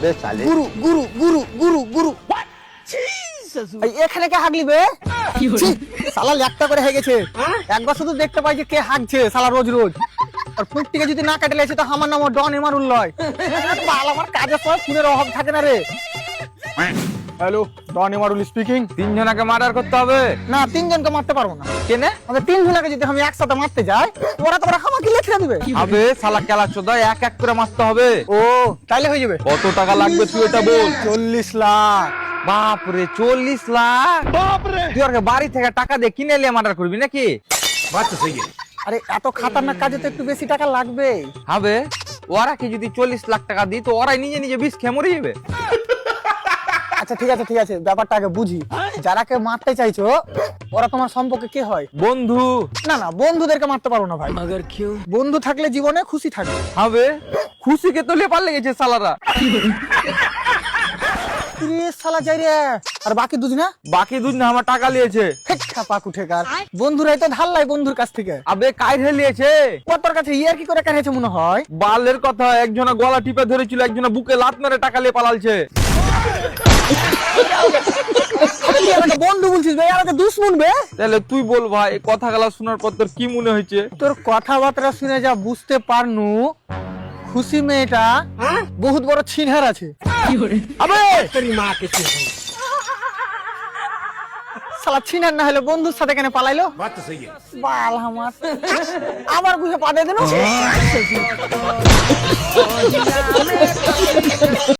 अबे साले গুরু গুরু গুরু গুরু গুরু এই এখানে কে হাগলি বে ছি, শালা ল্যাপটা করে হয়ে গেছে একবার শুধু দেখতে পাই যে কে হাগছে শালা রোজ রোজ আর পুঁটটিকে যদি না কেটে লেছে তো আমার নাম ডন এমারুল লয় বাল আমার কাজের সময় ফোনের অভাব থাকে না রে হ্যালো ডন এমারুল স্পিকিং। তিনজনকে মার্ডার করতে হবে না তিনজনকে মারতে পারবো না কেনে আমাদের তিনজনকে যদি আমি একসাথে মারতে যাই ওরা তোমার আমাকে লেখা দিবে আবে শালা কেলা চোদা এক এক করে মারতে হবে। ও তাইলে হয়ে যাবে কত টাকা লাগবে তুই এটা বল। 40 লাখ বাপ রে 40 লাখ তুই আর বাড়ি থেকে টাকা দিয়ে কিনে নিয়ে মার্ডার করবি নাকি? আরে এত খাতারনাক কাজে তো একটু বেশি টাকা লাগবে হবে ওরা কি যদি 40 লাখ টাকা দিই তো ওরাই নিজে নিজে বিষ খেয়ে মরে যাবে। আচ্ছা ঠিক আছে ব্যাপারটা আগে বুঝি যারা কে মারতে চাইছো ওরা তোমার সম্পর্কে কে হয়? বন্ধু না না বন্ধুদেরকে মারতে পারো না ভাই বন্ধু থাকলে জীবনে খুশি থাকবে হবে খুশিকে তো লেপার লেগেছে শালারা। ইরে শালা যাই রে আর বাকি দুজ না বাকি দুধ না আমার টাকা লিয়েছে। পাক উঠে কার বন্ধুরাই তো ধার লাই বন্ধুর কাছ থেকে আবে কাইরে লিয়েছে তোর কাছে ইয়ার কি করে কানেছে মনে হয় বালের কথা একজনা গলা টিপে ধরেছিল একজনা বুকে লাত মেরে টাকা লিয়ে পালালছে। তুই আমাকে বন্ধু বলছিস ভাই আমাকে দুশ্মন বে তাহলে তুই বল ভাই কথাগুলা শোনার পর তোর কি মনে হয়েছে? তোর কথাবার্তা শুনে যা বুঝতে পারনু খুশি মেয়েটা বহুত বড় ছিনহার আছে। আবে শালা ছিনহার না হলে বন্ধুর সাথে কেন পালাইলো? বাল আমার বুঝে পা দিয়ে দিল।